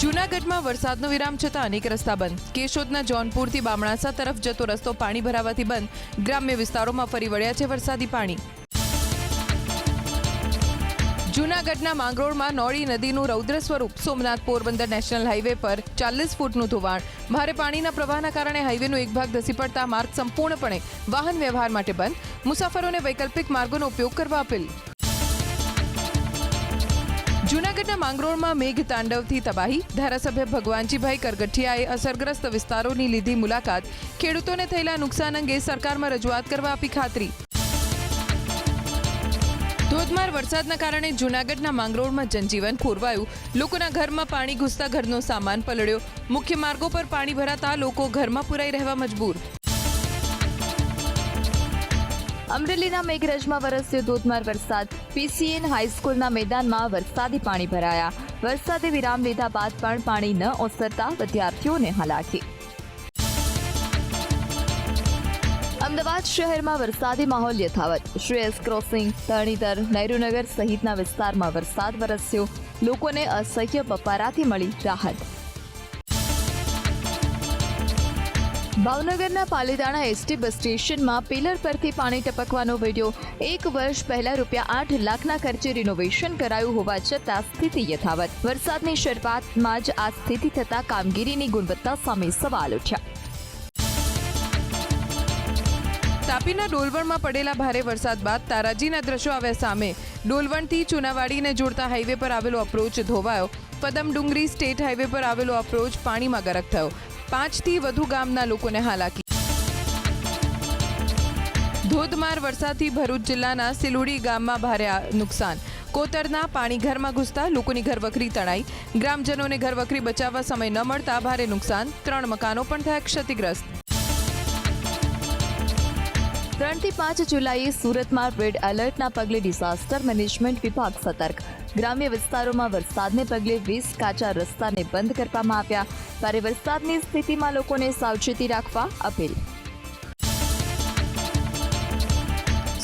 જૂનાગઢમાં વરસાદનો વિરામ છતાં અનેક રસ્તા બંધ. કેશોદના જોનપુરથી બામણાસા તરફ જતો રસ્તો પાણી ભરાવાથી બંધ. ગ્રામ્ય વિસ્તારોમાં ફરી વળ્યા છે વરસાદી પાણી. જૂનાગઢના માંગરોળમાં નોળી નદીનું રૌદ્ર સ્વરૂપ. સોમનાથ પોરબંદર નેશનલ હાઈવે પર 40 ફૂટનું ધોવાણ. ભારે પાણીના પ્રવાહના કારણે હાઈવેનો એક ભાગ ધસી પડતા માર્ગ સંપૂર્ણપણે વાહન વ્યવહાર માટે બંધ. મુસાફરોને વૈકલ્પિક માર્ગોનો ઉપયોગ કરવા અપીલ. જૂનાગઢના માંગરોળમાં મેઘ તાંડવથી તબાહી. ધારાસભ્ય ભગવાનજીભાઈ કરગઠિયાએ અસરગ્રસ્ત વિસ્તારોની લીધી મુલાકાત. ખેડૂતોને થયેલા નુકસાન અંગે સરકારમાં રજૂઆત કરવા આપી ખાતરી. ધોધમાર વરસાદના કારણે જૂનાગઢના માંગરોળમાં જનજીવન ખોરવાયું. લોકોના ઘરમાં પાણી ઘૂસતા ઘરનો સામાન પલળ્યો. મુખ્ય માર્ગો પર પાણી ભરાતા લોકો ઘરમાં પુરાઈ રહેવા મજબૂર. અમરેલીના મેઘરજમાં વરસ્યો ધોધમાર વરસાદ. પીસીએન હાઈસ્કૂલના મેદાનમાં વરસાદી પાણી ભરાયા. વરસાદે વિરામ લીધા બાદ પણ પાણી ન ઓસરતા વિદ્યાર્થીઓને હાલાકી. અમદાવાદ શહેરમાં વરસાદી માહોલ યથાવત. શ્રેયસ ક્રોસિંગ, તરણીધર, નહેરુનગર સહિતના વિસ્તારમાં વરસાદ વરસ્યો. લોકોને અસહ્ય બફારાથી મળી રાહત. ભાવનગરના પાલીતાણા એસટી બસ સ્ટેશનમાં પિલર પરથી પાણી ટપકવાનો વિડીયો. 1 વર્ષ પહેલા ₹8 લાખના ખર્ચે રિનોવેશન કરાયું હોવા છતાં સ્થિતિ યથાવત. વરસાદની શરૂઆતમાં જ આ સ્થિતિ થતાં કામગીરીની ગુણવત્તા સામે સવાલ ઉઠ્યા. તાપીના ડોલવણમાં પડેલા ભારે વરસાદ બાદ તારાજીના દ્રશ્યો આવ્યા સામે. ડોલવણથી ચુનાવાડીને જોડતા હાઈવે પર આવેલો અપ્રોચ ધોવાયો. પદમડુંગરી સ્ટેટ હાઈવે પર આવેલો અપ્રોચ પાણીમાં ગરક થયો. 5 થી વધુ ગામના લોકોને હાલાકી. ધોધમાર વરસાદથી ભરૂચ જિલ્લાના સિલુડી ગામમાં ભારે નુકસાન. કોતરના પાણી ઘરમાં ઘૂસતા લોકોની ઘરવખરી તણાઈ. ગ્રામજનોને ઘરવખરી બચાવવા સમય ન મળતા ભારે નુકસાન. 3 મકાનો પણ થયા ક્ષતિગ્રસ્ત. 3 થી 5 જુલાઈએ સુરતમાં રેડ એલર્ટના પગલે ડિઝાસ્ટર મેનેજમેન્ટ વિભાગ સતર્ક. ગ્રામ્ય વિસ્તારોમાં વરસાદને પગલે 20 કાચા રસ્તાને બંધ કરવામાં આવ્યા. ભારે વરસાદની સ્થિતિમાં લોકોને સાવચેતી રાખવા અપીલ.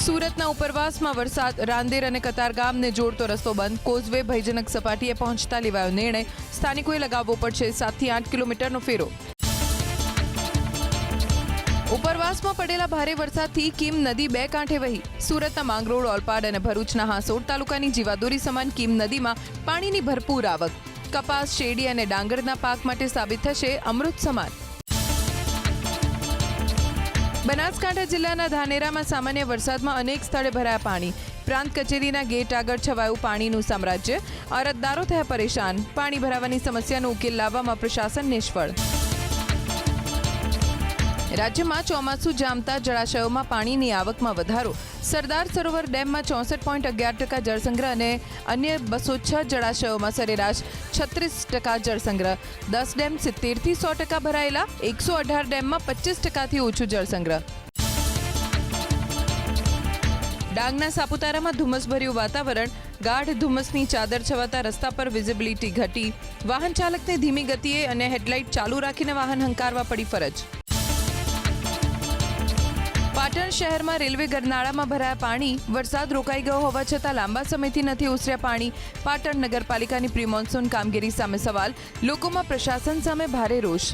સુરતના ઉપરવાસમાં વરસાદ. રાંદેર અને કતારગામને જોડતો રસ્તો બંધ. કોઝવે ભયજનક સપાટીએ પહોંચતા લેવાયો નિર્ણય. સ્થાનિકોએ લગાવવો પડશે 7 થી 8 કિલોમીટરનો ફેરો. ઉપરવાસમાં પડેલા ભારે વરસાદથી કીમ નદી 2 કાંઠે વહી. સુરતના માંગરોળ, ઓલપાડ અને ભરૂચના હાંસોડ તાલુકાની જીવાદોરી સમાન કીમ નદીમાં પાણીની ભરપૂર આવક. કપાસ, શેરડી અને ડાંગરના પાક માટે સાબિત થશે અમૃત સમાન. બનાસકાંઠા જિલ્લાના ધાનેરામાં સામાન્ય વરસાદમાં અનેક સ્થળે ભરાયા પાણી. પ્રાંત કચેરીના ગેટ આગળ છવાયું પાણીનું સામ્રાજ્ય. અરજદારો થયા પરેશાન. પાણી ભરાવાની સમસ્યાનો ઉકેલ લાવવામાં પ્રશાસન નિષ્ફળ. રાજ્યમાં ચોમાસું જામતા જળાશયોમાં પાણીની આવકમાં વધારો. સરદાર સરોવર ડેમમાં 64.11% જળસંગ્રહ અને અન્ય 206 જળાશયોમાં સરેરાશ 36% જળસંગ્રહ. 10 ડેમ 70 થી 100% ભરાયેલા. 118 ડેમમાં 25%થી ઓછું જળસંગ્રહ. ડાંગના સાપુતારામાં ધુમ્મસભર્યું વાતાવરણ. ગાઢ ધુમ્મસની ચાદર છવાતા રસ્તા પર વિઝિબિલિટી ઘટી. વાહન ચાલકને ધીમી ગતિએ અને હેડલાઇટ ચાલુ રાખીને વાહન હંકારવા પડી ફરજ. પાટણ શહેરમાં રેલવે ગરનાળામાં ભરાયા પાણી. વરસાદ રોકાઈ ગયો હોવા છતાં લાંબા સમયથી નથી ઓસર્યા પાણી. પાટણ નગરપાલિકાની પ્રી મોન્સૂન કામગીરી સામે સવાલ. લોકોમાં પ્રશાસન સામે ભારે રોષ.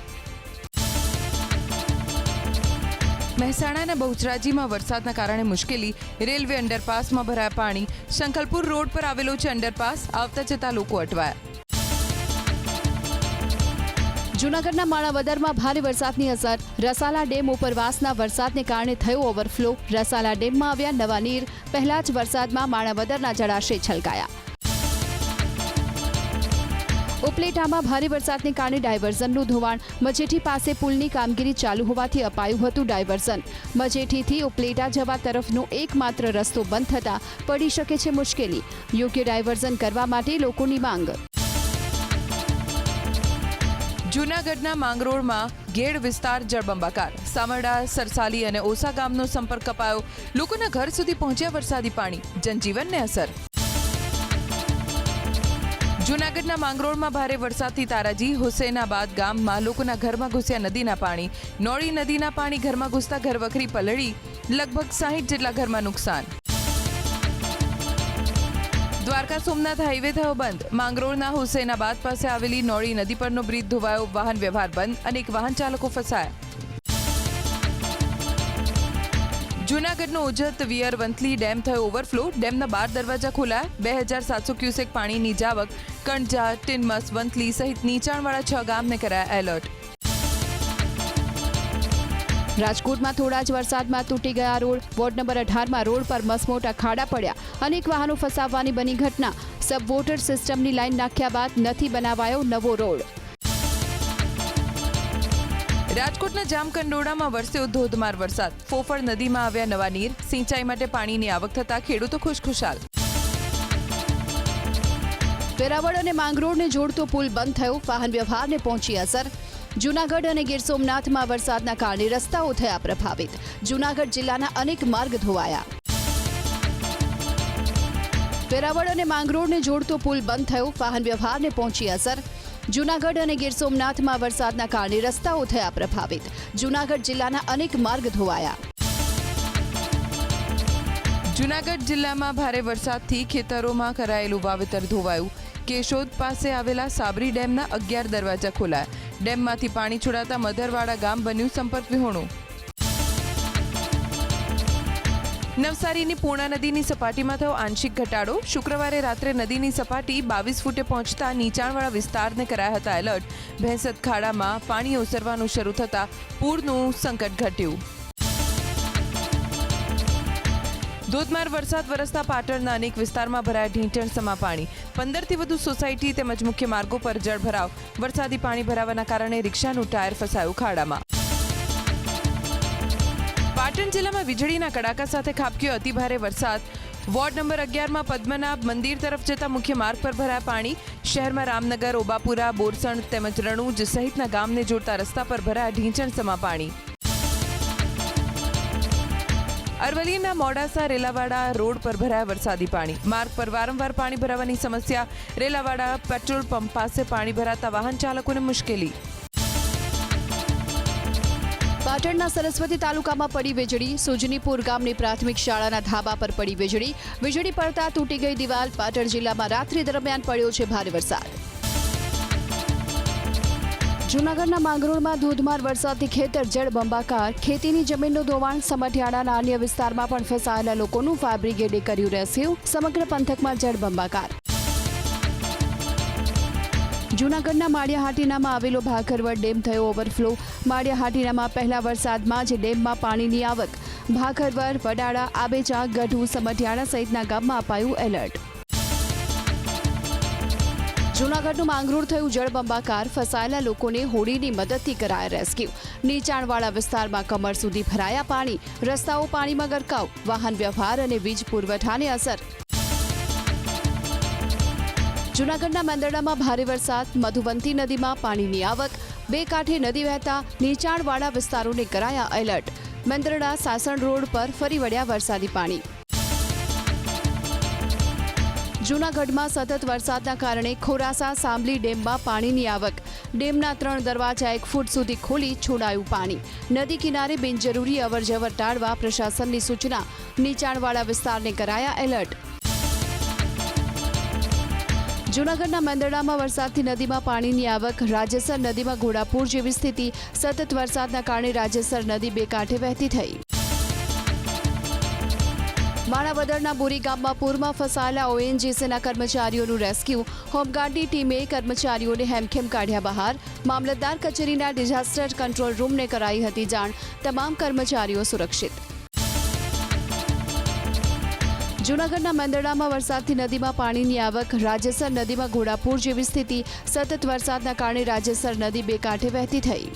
મહેસાણાના બહુચરાજીમાં વરસાદના કારણે મુશ્કેલી. રેલવે અંડરપાસમાં ભરાયા પાણી. શંખલપુર રોડ પર આવેલો છે અંડરપાસ. આવતા જતા લોકો અટવાયા. જૂનાગઢના માણાવદરમાં ભારે વરસાદની અસર. રસાલા ડેમ ઉપરવાસના વરસાદને કારણે થયો ઓવરફ્લો. રસાલા ડેમમાં આવ્યા નવા નીર. પહેલા જ વરસાદમાં માણાવદરના જળાશય છલકાયા. ઉપલેટામાં ભારે વરસાદને કારણે ડાયવર્ઝનનું ધોવાણ. મજેઠી પાસે પુલની કામગીરી ચાલુ હોવાથી અપાયું હતું ડાયવર્ઝન. મજેઠીથી ઉપલેટા જવા તરફનો એકમાત્ર રસ્તો બંધ થતાં પડી શકે છે મુશ્કેલી. યોગ્ય ડાયવર્ઝન કરવા માટે લોકોની માંગ. જૂનાગઢના માંગરોળમાં ગેડ વિસ્તાર જળબંબાકાર. સામરડા, સરસાલી અને ઓસા ગામનો સંપર્ક કપાયો. લોકોના ઘર સુધી પહોંચ્યા વરસાદી પાણી. જનજીવનને અસર. જૂનાગઢના માંગરોળમાં ભારે વરસાદથી તારાજી, હુસેનાબાદ ગામમાં લોકોના ઘરમાં ઘૂસ્યા નદીના પાણી. નોળી નદીના પાણી ઘરમાં ઘૂસતા ઘરવખરી પલળી. લગભગ 60 જેટલા ઘરમાં નુકસાન. દ્વારકા સોમનાથ હાઈવે થયો બંધ. માંગરોળના હુસૈનાબાદ પાસે આવેલી નોળી નદી પરનો બ્રિજ ધોવાયો, વાહન વ્યવહાર બંધ, અનેક વાહન ચાલકો ફસાયા. જૂનાગઢનો ઉજત વિયરવંથલી ડેમ થયો ઓવરફ્લો. ડેમના 12 દરવાજા ખોલાયા. 2700 ક્યુસેક પાણીની જાવક. કણજા, ટિનમસ, વંથલી સહિત નીચાણવાળા 6 ગામને કરાયા એલર્ટ. રાજકોટમાં થોડા જ વરસાદમાં તૂટી ગયા રોડ. વોર્ડ નંબર 18માં રોડ પર મસમોટા ખાડા પડ્યા. અનેક વાહનો ફસાવવાની બની ઘટના. સબ વોટર સિસ્ટમની લાઈન નાખ્યા બાદ નથી બનાવાયો નવો રોડ. રાજકોટના જામકંડોળામાં વરસ્યો ધોધમાર વરસાદ. ફોફળ નદીમાં આવ્યા નવા નીર. સિંચાઈ માટે પાણીની આવક થતા ખેડૂતો ખુશખુશાલ. વેરાવળ અને માંગરોળને જોડતો પુલ બંધ થયો, વાહન વ્યવહારને પહોંચી અસર. જૂનાગઢ અને ગીર સોમનાથમાં વરસાદના કારણે રસ્તાઓ થયા પ્રભાવિત. જૂનાગઢ જિલ્લાના અનેક માર્ગ ધોવાયા. વેરાવળ અને માંગરોળને જોડતો પુલ બંધ થયો, વાહન વ્યવહારને પહોંચી અસર. જૂનાગઢ અને ગીર સોમનાથમાં વરસાદના કારણે રસ્તાઓ થયા પ્રભાવિત. જૂનાગઢ જિલ્લાના અનેક માર્ગ ધોવાયા. જૂનાગઢ જિલ્લામાં ભારે વરસાદથી ખેતરોમાં કરાયેલું વાવેતર ધોવાયું. કેશોદ પાસે આવેલા સાબરી ડેમના 11 દરવાજા ખોલાયા. ડેમમાંથી પાણી છોડાતા મધરવાડા ગામ બન્યું સંપર્ક વિહોણું. નવસારીની પૂર્ણા નદીની સપાટીમાં થયો આંશિક ઘટાડો. શુક્રવારે રાત્રે નદીની સપાટી 22 ફૂટે પહોંચતા નીચાણવાળા વિસ્તારને કરાયા હતા એલર્ટ. ભેંસદ ખાડામાં પાણી ઓસરવાનું શરૂ થતાં પૂરનું સંકટ ઘટ્યું. ધોધમાર વરસાદ વરસતા પાટણના અનેક વિસ્તારમાં ભરાયા ઢીંચણસમા પાણી. 15થી વધુ સોસાયટી તેમજ મુખ્ય માર્ગો પર જળભરાવ. વરસાદી પાણી ભરાવાના કારણે રિક્ષાનું ટાયર ફસાયું ખાડામાં. પાટણ જિલ્લામાં વીજળીના કડાકા સાથે ખાબક્યો અતિભારે વરસાદ. વોર્ડ નંબર 11માં પદ્મનાભ મંદિર તરફ જતા મુખ્ય માર્ગ પર ભરાયા પાણી. શહેરમાં રામનગર, ઓબાપુરા, બોરસણ તેમજ રણુજ સહિતના ગામને જોડતા રસ્તા પર ભરાયા ઢીંચણસમા પાણી. અરવલ્લીના મોડાસા રેલાવાડા રોડ પર ભરાયા વરસાદી પાણી. માર્ગ પર વારંવાર પાણી ભરાવાની સમસ્યા. રેલાવાડા પેટ્રોલ પંપ પાસે પાણી ભરાતા વાહન ચાલકોને મુશ્કેલી. પાટણના સરસ્વતી તાલુકામાં પડી વીજળી. સુજનીપુર ગામની પ્રાથમિક શાળાના ધાબા પર પડી વીજળી. વીજળી પડતા તૂટી ગઈ દિવાલ. પાટણ જિલ્લામાં રાત્રિ દરમિયાન પડ્યો છે ભારે વરસાદ. જૂનાગઢના માંગરોળમાં ધોધમાર વરસાદથી ખેતર જળબંબાકાર. ખેતીની જમીનનું ધોવાણ. સમઢિયાળાના અન્ય વિસ્તારમાં પણ ફસાયેલા લોકોનું ફાયર બ્રિગેડે કર્યું રેસ્ક્યુ. સમગ્ર પંથકમાં જળબંબાકાર. જૂનાગઢના માળિયાહાટીનામાં આવેલો ભાખરવડ ડેમ થયો ઓવરફ્લો. માળિયાહાટીનામાં પહેલા વરસાદમાં જ ડેમમાં પાણીની આવક. ભાખરવડ, વડાળા, આબેચા, ગઢુ, સમઢિયાળા સહિતના ગામમાં અપાયું એલર્ટ. જૂનાગઢનું માંગરોળ થયું જળબંબાકાર. ફસાયેલા લોકોને હોડીની મદદથી કરાયા રેસ્ક્યુ. નીચાણવાળા વિસ્તારમાં કમર સુધી ભરાયા પાણી. રસ્તાઓ પાણીમાં ગરકાવ. વાહન વ્યવહાર અને વીજ પુરવઠાને અસર. જૂનાગઢના મેંદરડામાં ભારે વરસાદ. મધુવંતી નદીમાં પાણીની આવક. બે કાંઠે નદી વહેતા નીચાણવાળા વિસ્તારોને કરાયા એલર્ટ. મેંદરડા સાસણ રોડ પર ફરી વળ્યા વરસાદી પાણી. જૂનાગઢમાં સતત વરસાદના કારણે ખોરાસા સાંભલી ડેમમાં પાણીની આવક. ડેમના 3 દરવાજા 1 ફૂટ સુધી ખોલી છોડાયું પાણી. નદી કિનારે બિનજરૂરી અવરજવર ટાળવા પ્રશાસનની સૂચના. નીચાણવાળા વિસ્તારને કરાયા એલર્ટ. જૂનાગઢના મેંદરડામાં વરસાદથી નદીમાં પાણીની આવક. રાજ્યસર નદીમાં ઘોડાપૂર જેવી સ્થિતિ. સતત વરસાદના કારણે રાજ્યસર નદી બે કાંઠે વહેતી થઈ. માણાવદરના બોરી ગામમાં પૂરમાં ફસાયેલા ઓએનજીસીના કર્મચારીઓનું રેસ્ક્યુ. હોમગાર્ડની ટીમે કર્મચારીઓને હેમખેમ કાઢ્યા બહાર. મામલતદાર કચેરીના ડિઝાસ્ટર કંટ્રોલ રૂમને કરાઈ હતી જાણ. તમામ કર્મચારીઓ સુરક્ષિત. જૂનાગઢના મેંદરડામાં વરસાદથી નદીમાં પાણીની આવક. રાજ્યસર નદીમાં ઘોડાપૂર જેવી સ્થિતિ. સતત વરસાદના કારણે રાજ્યસર નદી બે કાંઠે વહેતી થઈ.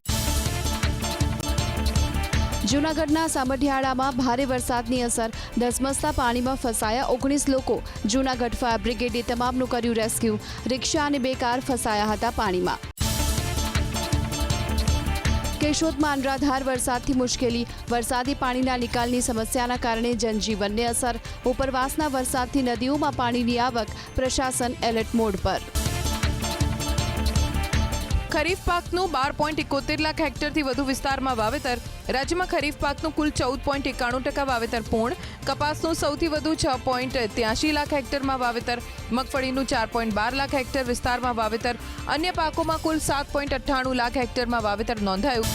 જૂનાગઢના સામઢિયાળામાં ભારે વરસાદની અસર. ધસમસતા પાણીમાં ફસાયા 19 લોકો. જૂનાગઢ ફાયર બ્રિગેડે તમામનું કર્યું રેસ્ક્યુ. રિક્ષા અને બે કાર ફસાયા હતા પાણીમાં. કેશોદમાં અનરાધાર વરસાદથી મુશ્કેલી. વરસાદી પાણીના નિકાલની સમસ્યાના કારણે જનજીવનને અસર. ઉપરવાસના વરસાદથી નદીઓમાં પાણીની આવક. પ્રશાસન એલર્ટ મોડ પર. ખરીફ પાકનું 12.71 લાખ હેક્ટરથી વધુ વિસ્તારમાં વાવેતર. રાજ્યમાં ખરીફ પાકનું કુલ 14.91% વાવેતર પૂર્ણ. કપાસનું સૌથી વધુ 6.83 લાખ હેક્ટરમાં વાવેતર. મગફળીનું 4.12 લાખ હેક્ટર વિસ્તારમાં વાવેતર. અન્ય પાકોમાં કુલ 7.98 લાખ હેક્ટરમાં વાવેતર નોંધાયું.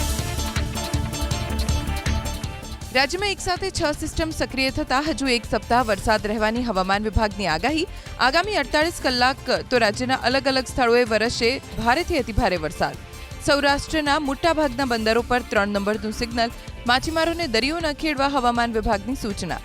રાજ્યમાં એકસાથે 6 સિસ્ટમ સક્રિય થતા હજુ એક સપ્તાહ વરસાદ રહેવાની હવામાન વિભાગની આગાહી. આગામી 48 કલાક તો રાજ્યના અલગ અલગ સ્થળોએ વરસશે ભારેથી અતિભારે વરસાદ. સૌરાષ્ટ્રના મોટાભાગના બંદરો પર 3 નંબરનું સિગ્નલ. માછીમારોને દરિયો ન ખેડવા હવામાન વિભાગની સૂચના.